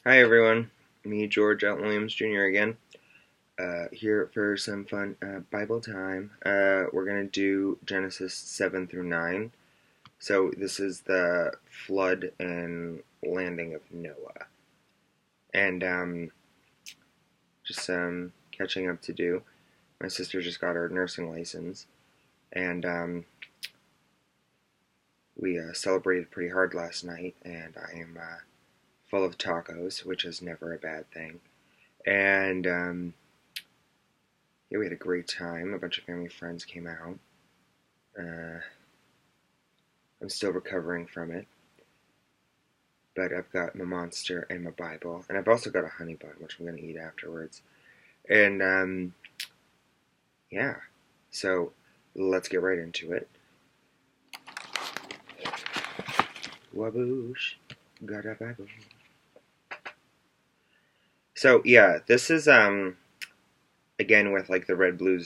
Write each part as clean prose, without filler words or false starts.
Hi everyone, me George Elton Williams Jr. again, here for some fun Bible time. We're going to do Genesis 7 through 9. So this is the flood and landing of Noah. And just some catching up to do. My sister just got her nursing license, and we celebrated pretty hard last night, and I am full of tacos, which is never a bad thing. And yeah, we had a great time. A bunch of family friends came out. Uh, I'm still recovering from it, but I've got my monster and my Bible, and I've also got a honey bun, which I'm going to eat afterwards. And yeah, so let's get right into it. Waboosh, got a Bible. So yeah, this is again with like the red blue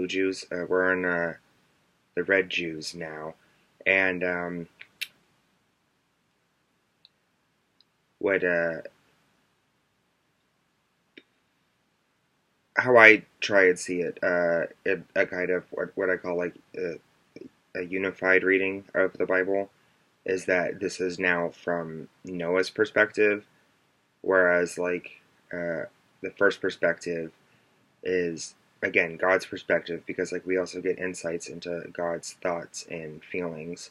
Jews. We're on the red Jews now, and what how I try and see it, a kind of what I call like a unified reading of the Bible is that this is now from Noah's perspective, whereas like the first perspective is again God's perspective because like we also get insights into God's thoughts and feelings,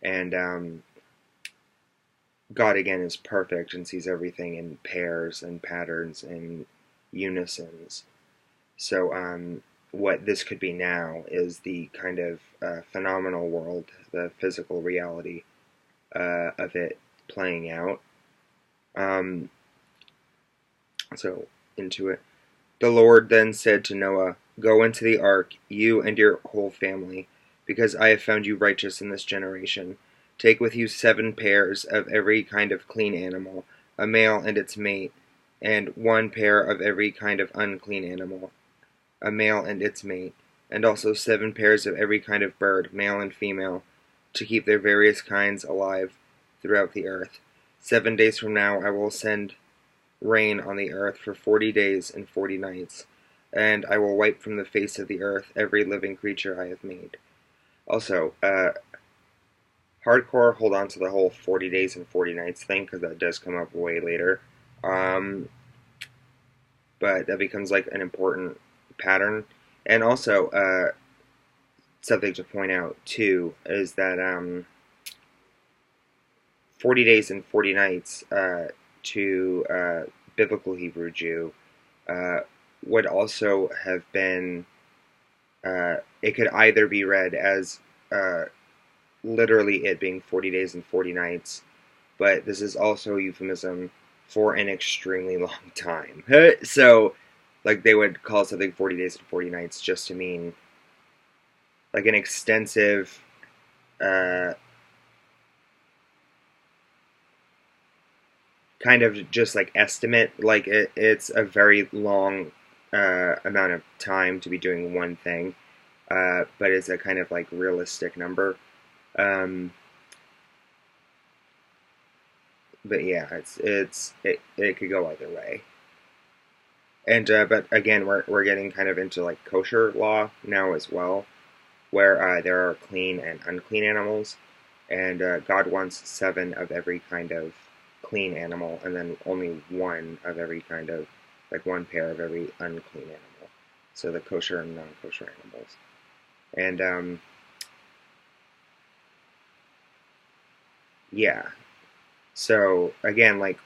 and God again is perfect and sees everything in pairs and patterns and unisons. So, what this could be now is the kind of phenomenal world, the physical reality of it playing out. Um, so, into it. The Lord then said to Noah, "Go into the ark, you and your whole family, because I have found you righteous in this generation. Take with you 7 pairs of every kind of clean animal, a male and its mate, and 1 pair of every kind of unclean animal, a male and its mate, and also 7 pairs of every kind of bird, male and female, to keep their various kinds alive throughout the earth. 7 days from now I will send rain on the earth for 40 days and 40 nights, and I will wipe from the face of the earth every living creature I have made." Also, hardcore hold on to the whole 40 days and 40 nights thing because that does come up way later. Um, but that becomes like an important pattern. And also, something to point out too is that 40 days and 40 nights to biblical Hebrew Jew uh, would also have been, it could either be read as literally it being 40 days and 40 nights, but this is also a euphemism for an extremely long time. So, like, they would call something 40 days and 40 nights just to mean like an extensive uh, kind of just like estimate. Like it's a very long amount of time to be doing one thing, but it's a kind of like realistic number. Um, but yeah, it could go either way. And but again, we're getting kind of into like kosher law now as well, where there are clean and unclean animals, and God wants 7 of every kind of clean animal, and then only 1 of every kind of, like 1 pair of every unclean animal. So the kosher and non-kosher animals. And yeah, so again, like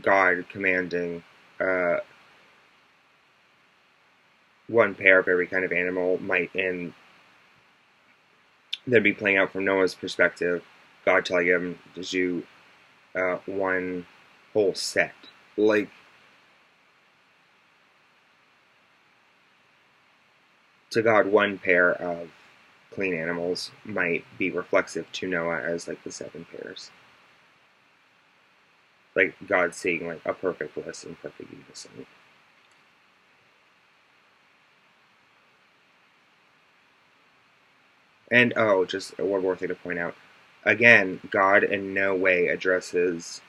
God commanding 1 pair of every kind of animal might in then be playing out from Noah's perspective. God telling him to do one whole set. Like, to God, 1 pair of clean animals might be reflexive to Noah as like the 7 pairs. Like God seeing like a perfect list in perfect unison. And just one more thing to point out. Again, God in no way addresses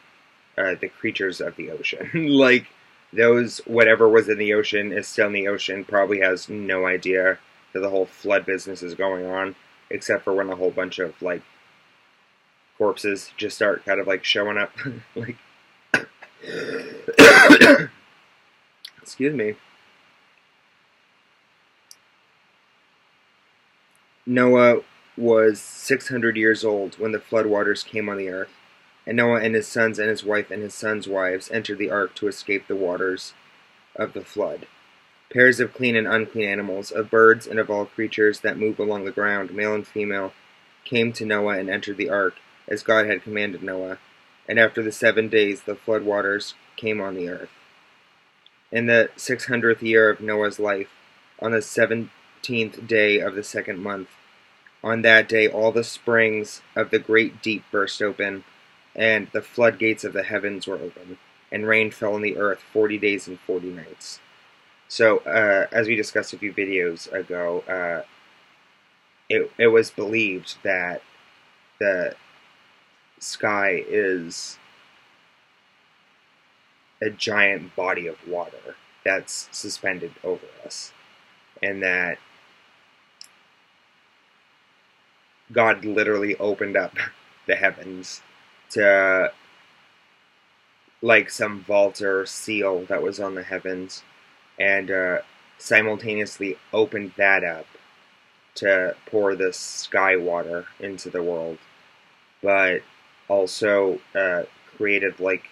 the creatures of the ocean. Like, those, whatever was in the ocean is still in the ocean, probably has no idea that the whole flood business is going on, except for when a whole bunch of, like, corpses just start kind of, like, showing up. Like, excuse me. Noah was 600 years old when the floodwaters came on the earth, and Noah and his sons and his wife and his sons' wives entered the ark to escape the waters of the flood. Pairs of clean and unclean animals, of birds and of all creatures that move along the ground, male and female, came to Noah and entered the ark, as God had commanded Noah. And after the 7 days the flood waters came on the earth. In the 600th year of Noah's life, on the 17th day of the second month, on that day all the springs of the great deep burst open, and the floodgates of the heavens were open, and rain fell on the earth 40 days and 40 nights. So, as we discussed a few videos ago, it was believed that the sky is a giant body of water that's suspended over us, and that God literally opened up the heavens to, like, some vault or seal that was on the heavens, and simultaneously opened that up to pour the sky water into the world, but also created, like,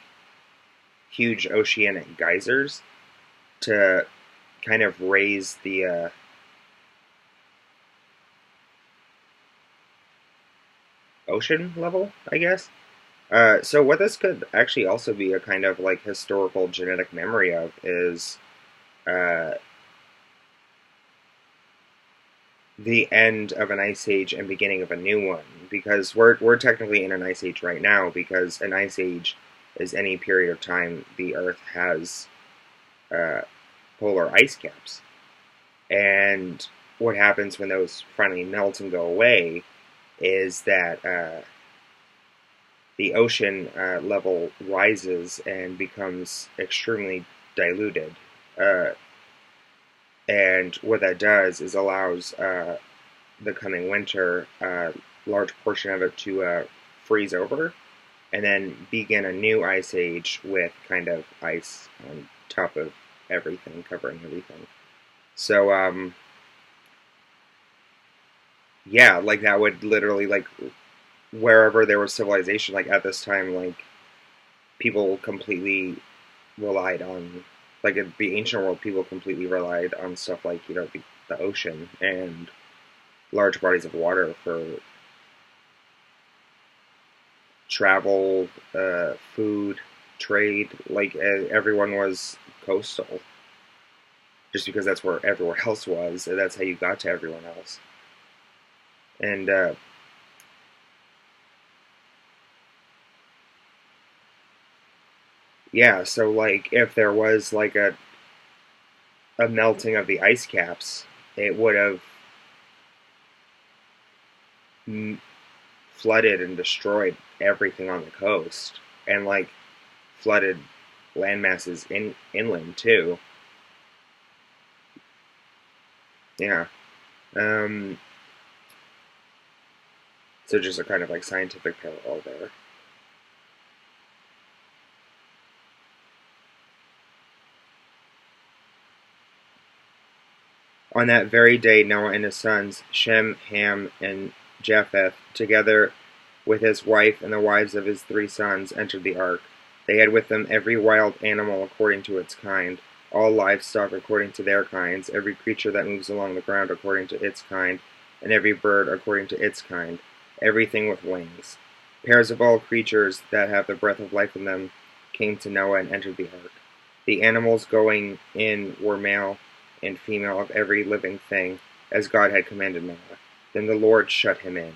huge oceanic geysers to kind of raise the ocean level, I guess. So what this could actually also be a kind of, like, historical genetic memory of is the end of an ice age and beginning of a new one, because we're technically in an ice age right now, because an ice age is any period of time the Earth has polar ice caps. And what happens when those finally melt and go away is that the ocean level rises and becomes extremely diluted. And what that does is allows the coming winter, a large portion of it to freeze over, and then begin a new ice age with kind of ice on top of everything, covering everything. So, yeah, like, that would literally, like, wherever there was civilization, like, at this time, like, people completely relied on, like, in the ancient world, people completely relied on stuff like, the ocean and large bodies of water for travel, food, trade. Like, everyone was coastal, just because that's where everywhere else was, and that's how you got to everyone else. And yeah, so, like, if there was, like, a melting of the ice caps, it would have flooded and destroyed everything on the coast, and, like, flooded land masses inland too. Yeah. So just a kind of, like, scientific parallel there. On that very day Noah and his sons, Shem, Ham, and Japheth, together with his wife and the wives of his 3 sons, entered the ark. They had with them every wild animal according to its kind, all livestock according to their kinds, every creature that moves along the ground according to its kind, and every bird according to its kind, everything with wings. Pairs of all creatures that have the breath of life in them came to Noah and entered the ark. The animals going in were male and female of every living thing, as God had commanded Noah. Then the Lord shut him in.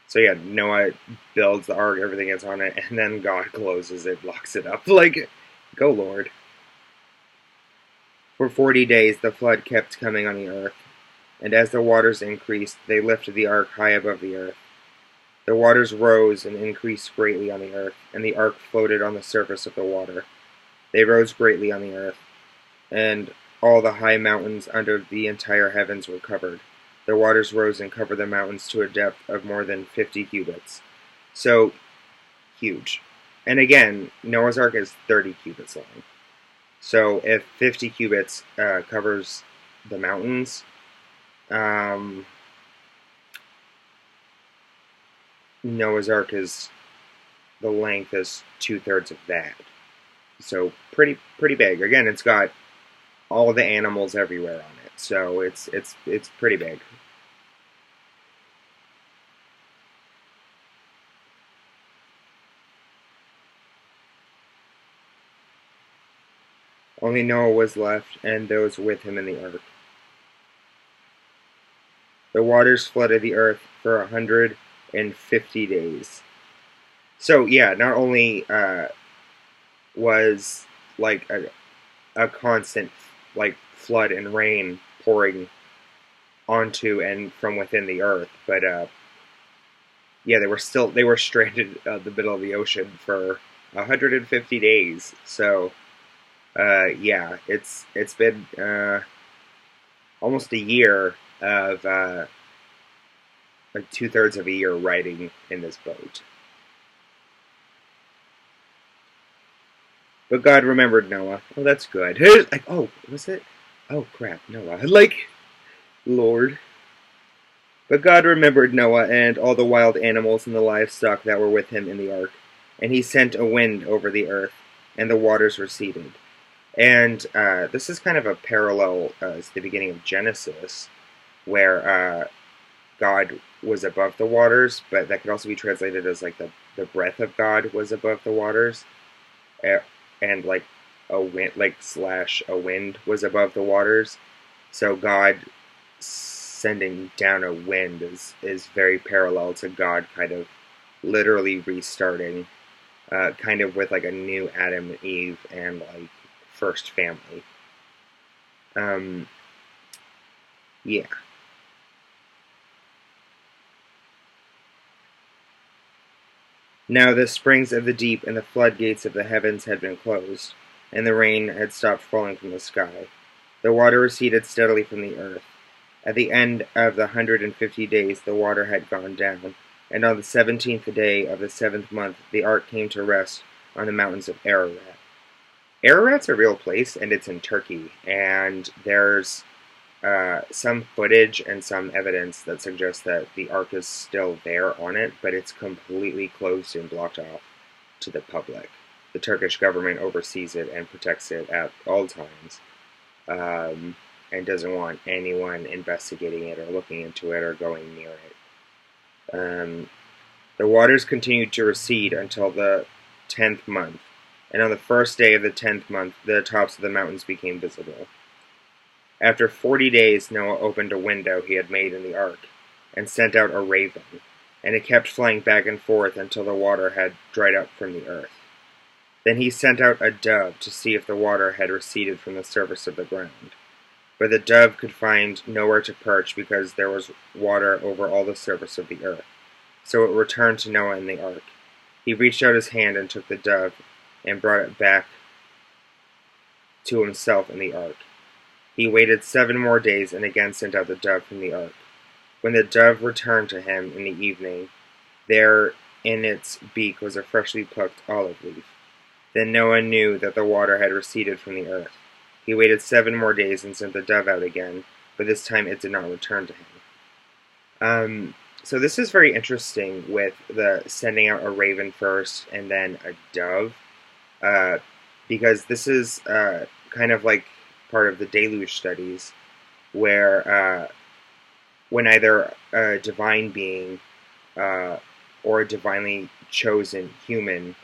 So yeah, Noah builds the ark, everything is on it, and then God closes it, locks it up. Like, go Lord. For 40 days the flood kept coming on the earth, and as the waters increased, they lifted the ark high above the earth. The waters rose and increased greatly on the earth, and the ark floated on the surface of the water. They rose greatly on the earth, and all the high mountains under the entire heavens were covered. The waters rose and covered the mountains to a depth of more than 50 cubits. So, huge. And again, Noah's Ark is 30 cubits long. So if 50 cubits covers the mountains, Noah's Ark is the length is 2/3 of that. So pretty big. Again, it's got all the animals everywhere on it. So it's pretty big. Only Noah was left, and those with him in the ark. The waters flooded the earth for 150 days. So yeah, not only was like a constant like flood and rain pouring onto and from within the earth, but yeah, they were stranded in the middle of the ocean for 150 days. So yeah, it's been almost a year of like 2/3 of a year riding in this boat. But God remembered Noah. Oh, that's good. Like, oh, was it? Oh crap, Noah. Like, Lord. But God remembered Noah and all the wild animals and the livestock that were with him in the ark, and he sent a wind over the earth, and the waters receded. And this is kind of a parallel as the beginning of Genesis, where God was above the waters, but that could also be translated as like the breath of God was above the waters, and like a wind, like slash a wind was above the waters. So God sending down a wind is very parallel to God kind of literally restarting, kind of with like a new Adam and Eve and like first family. Yeah. Now the springs of the deep and the floodgates of the heavens had been closed, and the rain had stopped falling from the sky. The water receded steadily from the earth. At the end of the 150 days the water had gone down, and on the 17th day of the 7th month the ark came to rest on the mountains of Ararat. Ararat's a real place, and it's in Turkey, and there's some footage and some evidence that suggests that the ark is still there on it, but it's completely closed and blocked off to the public. The Turkish government oversees it and protects it at all times, and doesn't want anyone investigating it or looking into it or going near it. The waters continued to recede until the 10th month, and on the first day of the 10th month the tops of the mountains became visible. After 40 days Noah opened a window he had made in the ark, and sent out a raven, and it kept flying back and forth until the water had dried up from the earth. Then he sent out a dove to see if the water had receded from the surface of the ground. But the dove could find nowhere to perch because there was water over all the surface of the earth. So it returned to Noah in the ark. He reached out his hand and took the dove and brought it back to himself in the ark. He waited 7 more days and again sent out the dove from the ark. When the dove returned to him in the evening, there in its beak was a freshly plucked olive leaf. Then Noah knew that the water had receded from the earth. He waited 7 more days and sent the dove out again, but this time it did not return to him. So this is very interesting with the sending out a raven first and then a dove, because this is kind of like part of the Deluge studies, where when either a divine being or a divinely chosen human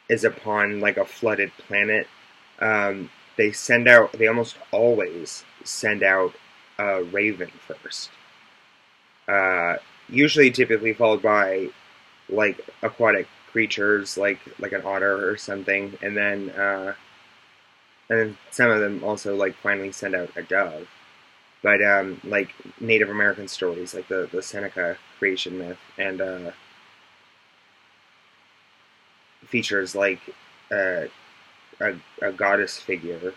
is upon like a flooded planet, they almost always send out a raven first. Usually typically followed by like aquatic creatures like an otter or something, and then some of them also like finally send out a dove. but like Native American stories, like the Seneca creation myth, and features like uh, a goddess figure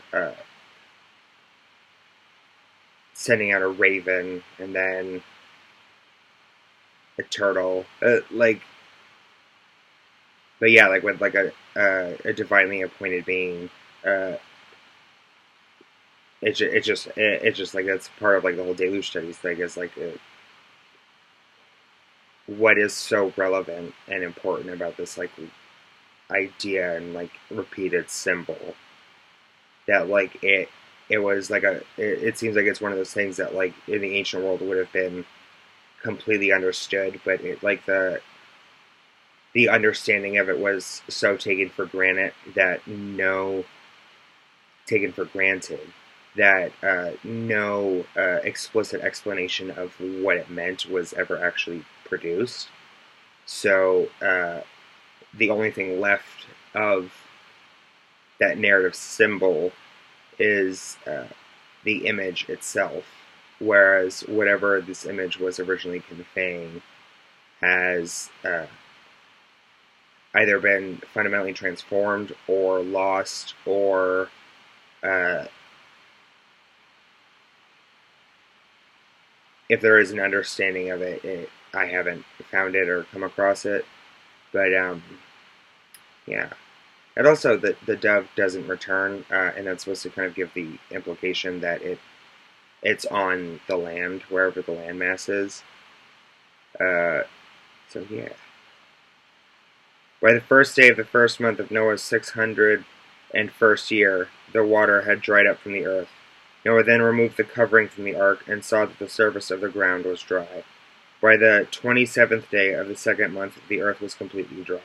sending out a raven and then a turtle, but yeah, like with like a divinely appointed being. Uh, it's just like that's part of like the whole Deluge studies thing is like what is so relevant and important about this like idea and like repeated symbol that like it was like it seems like it's one of those things that like in the ancient world would have been completely understood, but it like the understanding of it was so taken for granted that no taken for granted that no explicit explanation of what it meant was ever actually produced. So the only thing left of that narrative symbol is the image itself, whereas whatever this image was originally conveying has either been fundamentally transformed or lost or uh, if there is an understanding of it, I haven't found it or come across it. But yeah. And also, the dove doesn't return, and that's supposed to kind of give the implication that it's on the land, wherever the landmass is. So yeah. By the first day of the first month of Noah's 601st year, the water had dried up from the earth. Noah then removed the covering from the ark and saw that the surface of the ground was dry. By the 27th day of the second month, the earth was completely dry.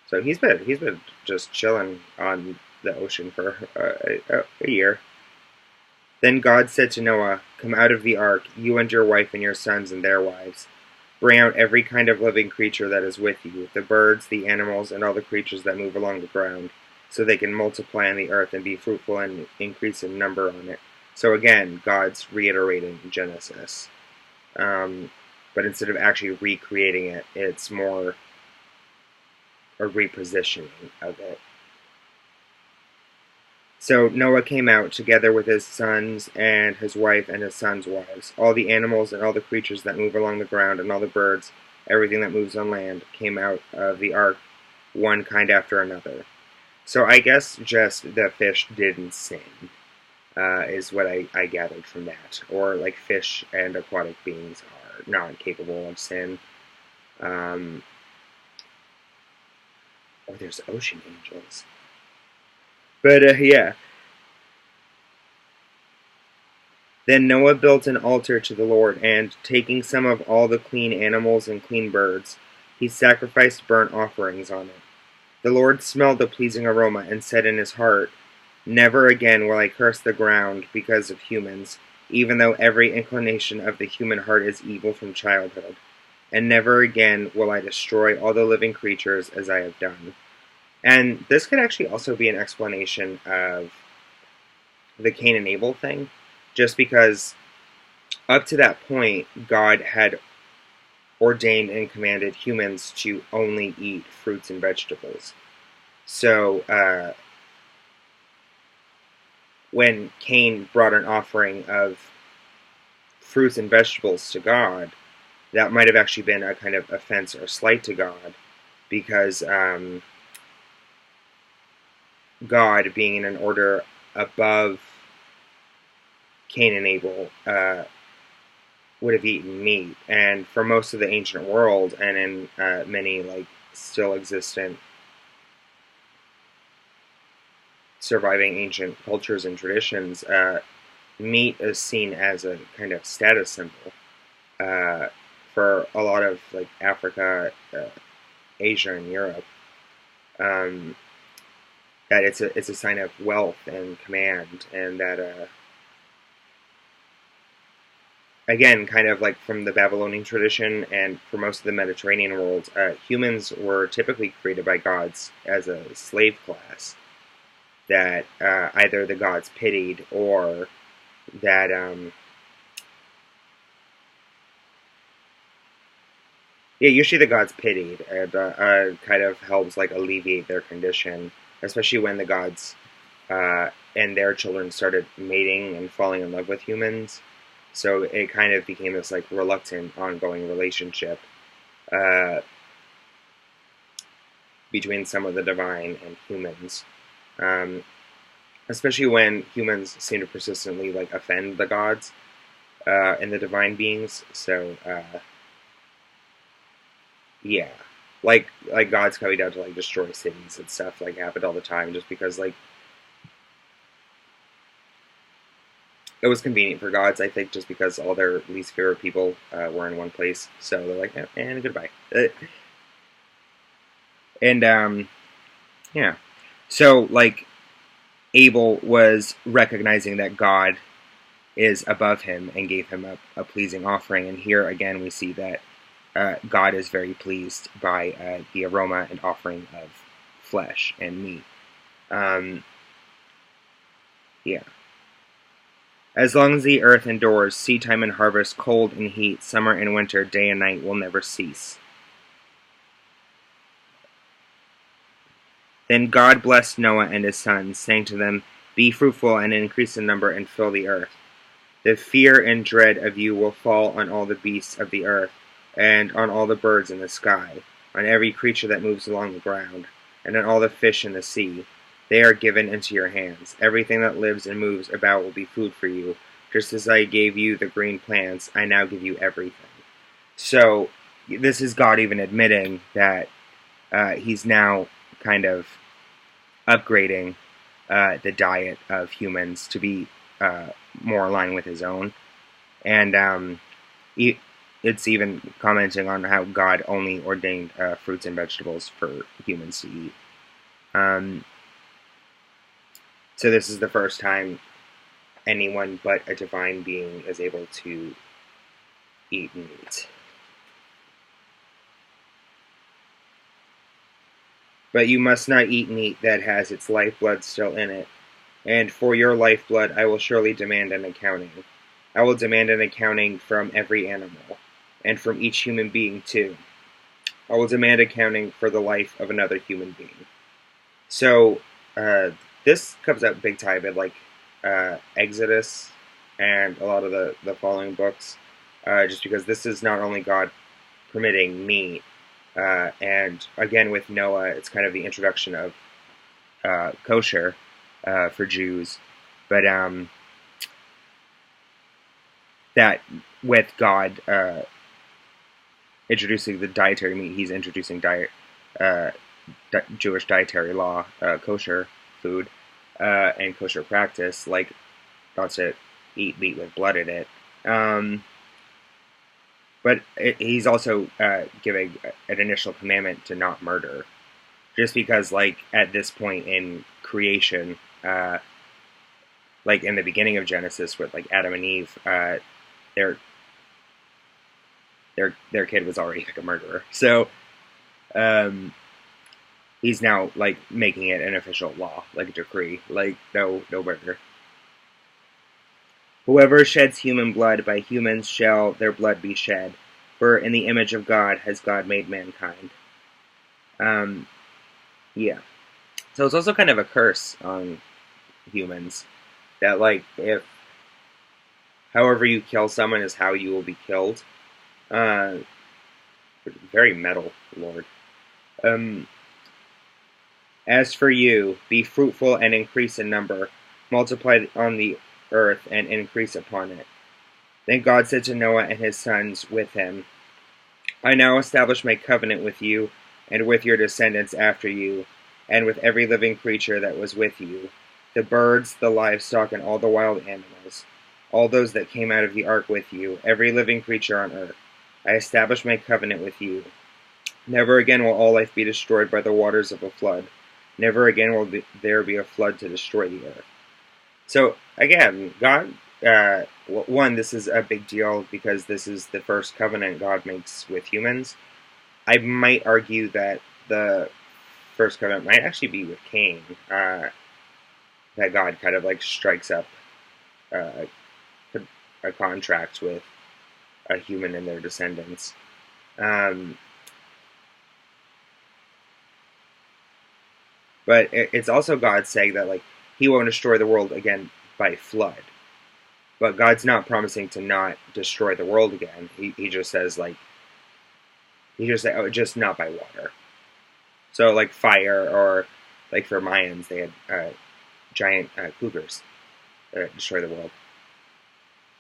So he's been just chilling on the ocean for a year. Then God said to Noah, "Come out of the ark, you and your wife and your sons and their wives. Bring out every kind of living creature that is with you, the birds, the animals, and all the creatures that move along the ground, so they can multiply on the earth and be fruitful and increase in number on it." So again, God's reiterating Genesis. But instead of actually recreating it, it's more a repositioning of it. So Noah came out together with his sons and his wife and his sons' wives. All the animals and all the creatures that move along the ground and all the birds, everything that moves on land, came out of the ark, one kind after another. So I guess just the fish didn't sin, is what I gathered from that. Or like fish and aquatic beings are not capable of sin. Or there's ocean angels. But yeah. Then Noah built an altar to the Lord, and, taking some of all the clean animals and clean birds, he sacrificed burnt offerings on it. The Lord smelled the pleasing aroma and said in his heart, "Never again will I curse the ground because of humans, even though every inclination of the human heart is evil from childhood. And never again will I destroy all the living creatures as I have done." And this could actually also be an explanation of the Cain and Abel thing, just because up to that point, God had ordained and commanded humans to only eat fruits and vegetables. So when Cain brought an offering of fruits and vegetables to God, that might have actually been a kind of offense or slight to God, because God, being in an order above Cain and Abel, would have eaten meat. And for most of the ancient world, and in many like still existent surviving ancient cultures and traditions, meat is seen as a kind of status symbol. For a lot of like Africa, Asia, and Europe, that it's a sign of wealth and command, and that again, kind of like from the Babylonian tradition and for most of the Mediterranean world, humans were typically created by gods as a slave class that either the gods pitied or that yeah, usually the gods pitied and kind of helps like alleviate their condition, especially when the gods and their children started mating and falling in love with humans. So it kind of became this like reluctant, ongoing relationship uh, between some of the divine and humans. Um, Especially when humans seem to persistently like offend the gods and the divine beings. So yeah, like gods coming down to like destroy cities and stuff like happened all the time, just because like it was convenient for gods. I think just because all their least favorite people were in one place, so they're like, and goodbye. And yeah, so like Abel was recognizing that God is above him and gave him a pleasing offering. And here again, we see that God is very pleased by the aroma and offering of flesh and meat. Um, yeah. As long as the earth endures, seedtime and harvest, cold and heat, summer and winter, day and night will never cease. Then God blessed Noah and his sons, saying to them, be fruitful and increase in number and fill the earth. The fear and dread of you will fall on all the beasts of the earth, and on all the birds in the sky, on every creature that moves along the ground, and on all the fish in the sea. They are given into your hands. Everything that lives and moves about will be food for you. Just as I gave you the green plants, I now give you everything. So, this is God even admitting that he's now kind of upgrading the diet of humans to be more aligned with his own. And it's even commenting on how God only ordained fruits and vegetables for humans to eat. So this is the first time anyone but a divine being is able to eat meat. But you must not eat meat that has its lifeblood still in it, and for your lifeblood I will surely demand an accounting. I will demand an accounting from every animal, and from each human being too. I will demand accounting for the life of another human being. So this comes out big time in like Exodus and a lot of the following books, just because this is not only God permitting meat, and again with Noah, it's kind of the introduction of kosher for Jews, but that with God introducing the dietary meat, he's introducing Jewish dietary law, kosher food, and kosher practice, like not to eat meat with blood in it. But he's also giving an initial commandment to not murder, just because, like, at this point in creation, like in the beginning of Genesis with like Adam and Eve, their kid was already like a murderer. So he's now like making it an official law, like a decree, like no murder. Whoever sheds human blood, by humans shall their blood be shed, for in the image of God has God made mankind. Yeah. So it's also kind of a curse on humans that, like, if however you kill someone is how you will be killed. Very metal, Lord. As for you, be fruitful and increase in number, multiply on the earth and increase upon it. Then God said to Noah and his sons with him, I now establish my covenant with you and with your descendants after you, and with every living creature that was with you, the birds, the livestock, and all the wild animals, all those that came out of the ark with you, every living creature on earth. I establish my covenant with you. Never again will all life be destroyed by the waters of a flood. Never again will there be a flood to destroy the earth. So, again, God, one, this is a big deal because this is the first covenant God makes with humans. I might argue that the first covenant might actually be with Cain, that God kind of like strikes up a contract with a human and their descendants. Um, but it's also God saying that like He won't destroy the world again by flood. But God's not promising to not destroy the world again. He just says like he just said, oh, just not by water. So like fire, or like for Mayans they had giant cougars destroy the world.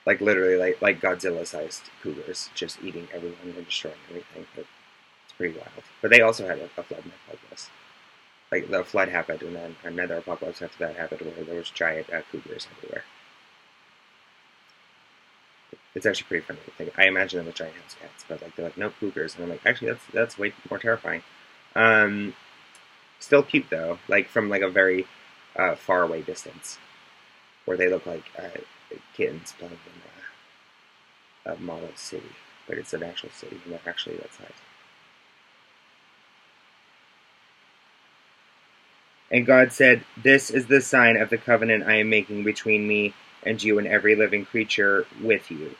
Like literally like Godzilla-sized cougars just eating everyone and destroying everything. It's pretty wild. But they also had a flood myth like this. Like the flood happened, and then another apocalypse after that happened where there was giant cougars everywhere. It's actually pretty funny to think. I imagine them as giant house cats, but like they're like no cougars, and I'm like actually that's way more terrifying. Um, Still cute though, like from like a very far away distance, where they look like kittens playing in a model city, but it's an actual city, and they're actually that size. And God said, "This is the sign of the covenant I am making between me and you and every living creature with you,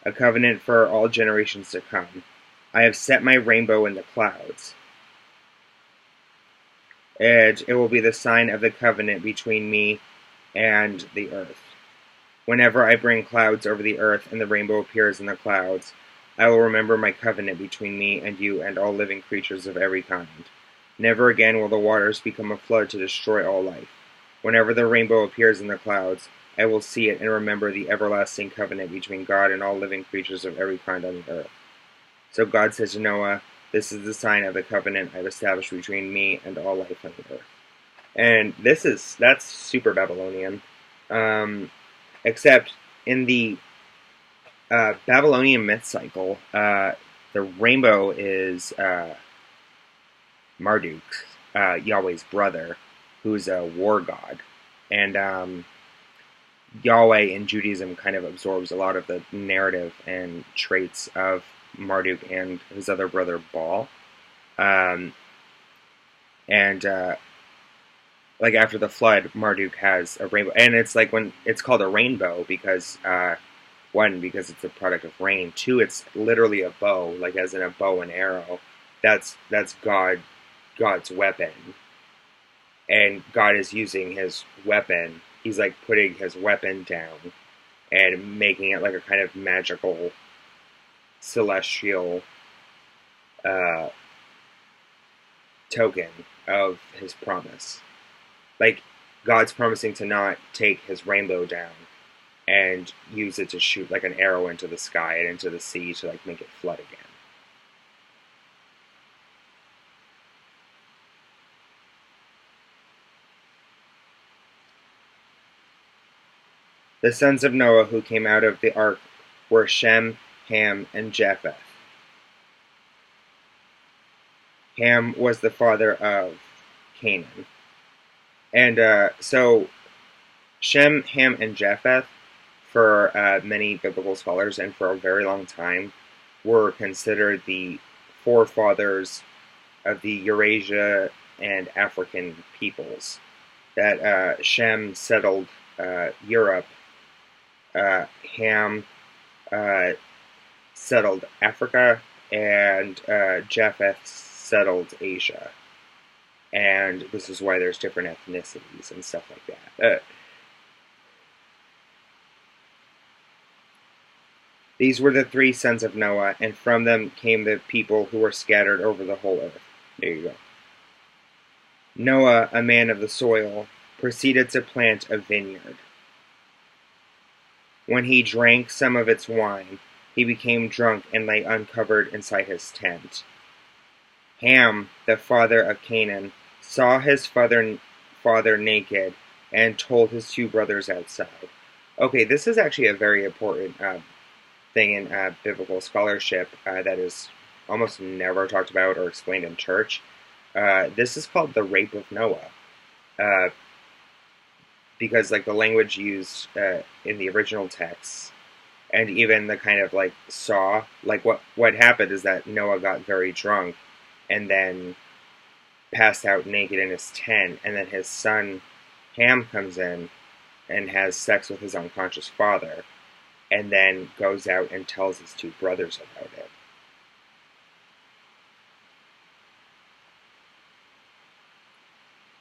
a covenant for all generations to come. I have set my rainbow in the clouds, and it will be the sign of the covenant between me and the earth. Whenever I bring clouds over the earth and the rainbow appears in the clouds, I will remember my covenant between me and you and all living creatures of every kind. Never again will the waters become a flood to destroy all life. Whenever the rainbow appears in the clouds, I will see it and remember the everlasting covenant between God and all living creatures of every kind on the earth." So God says to Noah, "This is the sign of the covenant I've established between me and all life on the earth." And that's super Babylonian. Except in the Babylonian myth cycle, the rainbow is Marduk, Yahweh's brother, who's a war god. And Yahweh in Judaism kind of absorbs a lot of the narrative and traits of Marduk and his other brother Baal. And like after the flood, Marduk has a rainbow, and it's like when it's called a rainbow because one, because it's a product of rain. Two, it's literally a bow, like as in a bow and arrow. That's God's weapon, and God is using His weapon. He's like putting His weapon down and making it like a kind of magical, celestial token of His promise. Like, God's promising to not take His rainbow down and use it to shoot like an arrow into the sky and into the sea to like make it flood again. The sons of Noah who came out of the ark were Shem, Ham, and Japheth. Ham was the father of Canaan. And so Shem, Ham, and Japheth, for many biblical scholars and for a very long time, were considered the forefathers of the Eurasia and African peoples. That Shem settled Europe, Ham settled Africa, and Japheth settled Asia. And this is why there's different ethnicities and stuff like that. These were the three sons of Noah, and from them came the people who were scattered over the whole earth. There you go. Noah, a man of the soil, proceeded to plant a vineyard. When he drank some of its wine, he became drunk and lay uncovered inside his tent. Ham, the father of Canaan, saw his father naked and told his two brothers outside. Okay, this is actually a very important thing in biblical scholarship that is almost never talked about or explained in church. This is called the rape of Noah, because like the language used in the original texts, and even the kind of like saw, like what happened is that Noah got very drunk, and then passed out naked in his tent, and then his son Ham comes in and has sex with his unconscious father. and then goes out and tells his two brothers about it.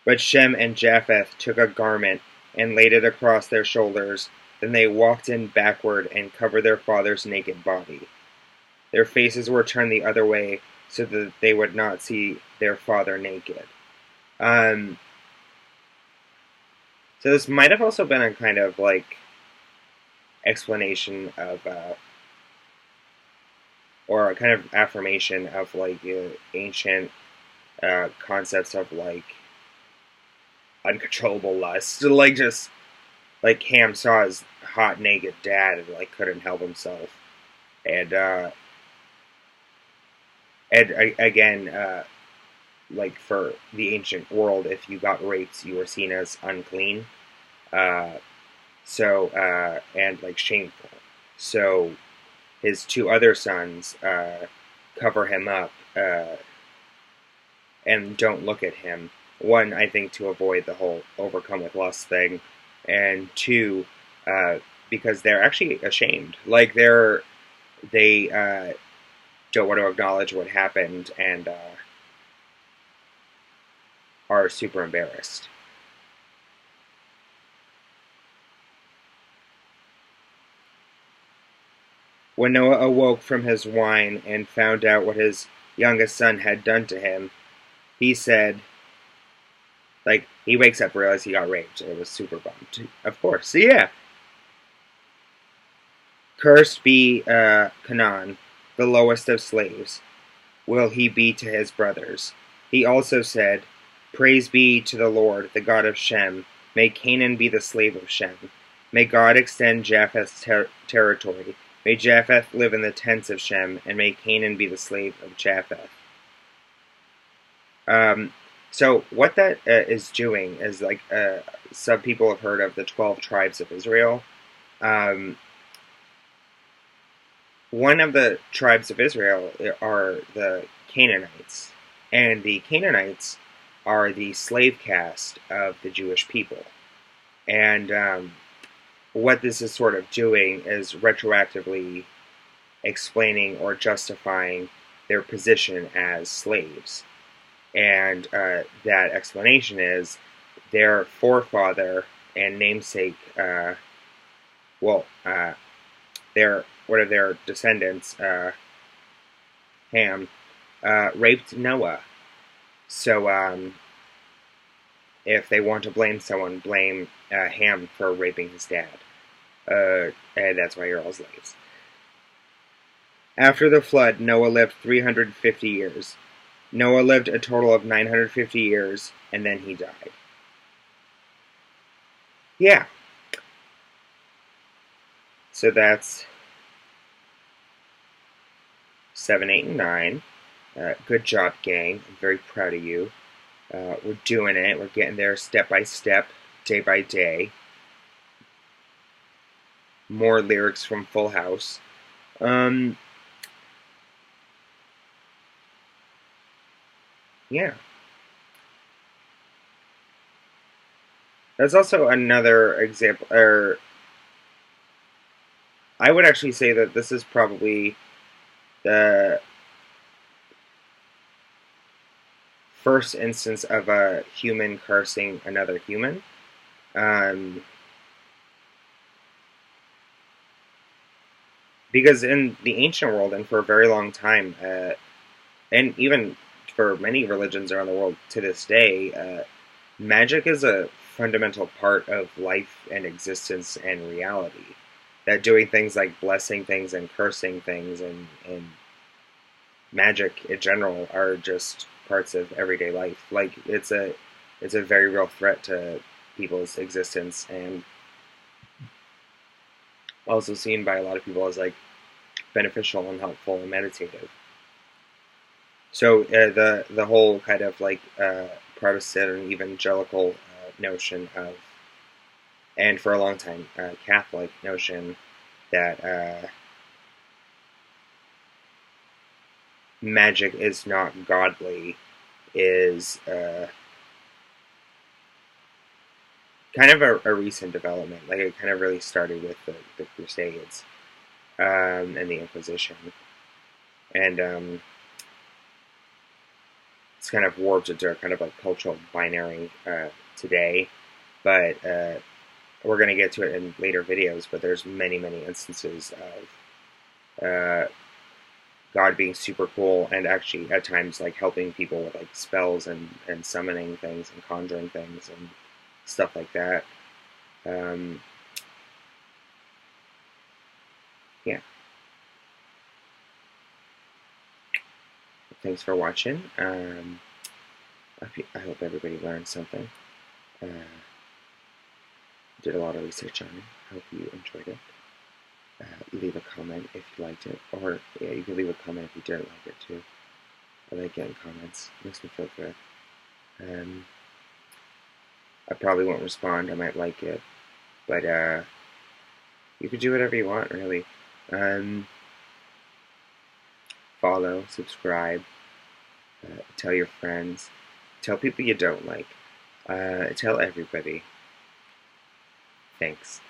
But Shem and Japheth took a garment and laid it across their shoulders. Then they walked in backward and covered their father's naked body. Their faces were turned the other way so that they would not see their father naked. Um, so this might have also been a kind of like explanation of, or a kind of affirmation of like ancient concepts of like uncontrollable lust. Like just like Ham saw his hot naked dad and like couldn't help himself, and again, like for the ancient world, if you got raped, you were seen as unclean, uh, and like shameful. So his two other sons cover him up and don't look at him. One, I think, to avoid the whole overcome with lust thing, and two, because they're actually ashamed. Like they don't want to acknowledge what happened and are super embarrassed. When Noah awoke from his wine and found out what his youngest son had done to him, he said, like, he wakes up, realizes he got raped, and was super bummed. Of course. Yeah. Cursed be Canaan, the lowest of slaves, will he be to his brothers. He also said, Praise be to the Lord, the God of Shem. May Canaan be the slave of Shem. May God extend Japheth's territory. May Japheth live in the tents of Shem, and may Canaan be the slave of Japheth. So what that is doing is, like, some people have heard of the 12 tribes of Israel. One of the tribes of Israel are the Canaanites, and the Canaanites are the slave caste of the Jewish people. And what this is sort of doing is retroactively explaining or justifying their position as slaves. And that explanation is their forefather and namesake, one of their descendants, Ham, raped Noah. So if they want to blame someone, blame Ham for raping his dad. And that's why you're all slaves. After the flood, Noah lived 350 years. Noah lived a total of 950 years, and then he died. Yeah. So that's 7, 8, and 9. Good job, gang. I'm very proud of you. We're doing it. We're getting there step by step, day by day. More lyrics from Full House. Yeah. That's also another example, or I would actually say that this is probably the first instance of a human cursing another human. Because in the ancient world, and for a very long time, and even for many religions around the world to this day, magic is a fundamental part of life and existence and reality. That doing things like blessing things and cursing things and magic in general are just parts of everyday life. Like it's a very real threat to people's existence, and also seen by a lot of people as like beneficial and helpful and meditative. So the whole kind of like Protestant and evangelical notion of, and for a long time Catholic notion that magic is not godly is kind of a recent development. Like it kind of really started with the Crusades. and the Inquisition. And it's kind of warped into a kind of a cultural binary today. But we're going to get to it in later videos, but there's many, many instances of God being super cool and actually at times like helping people with like spells and summoning things and conjuring things and stuff like that. Yeah. Thanks for watching. I hope everybody learned something. Did a lot of research on it. Hope you enjoyed it. Leave a comment if you liked it, or yeah, you can leave a comment if you didn't like it too. I like getting comments. It makes me feel good. I probably won't respond. I might like it, but you can do whatever you want, really. Follow, subscribe, tell your friends, tell people you don't like, tell everybody. Thanks.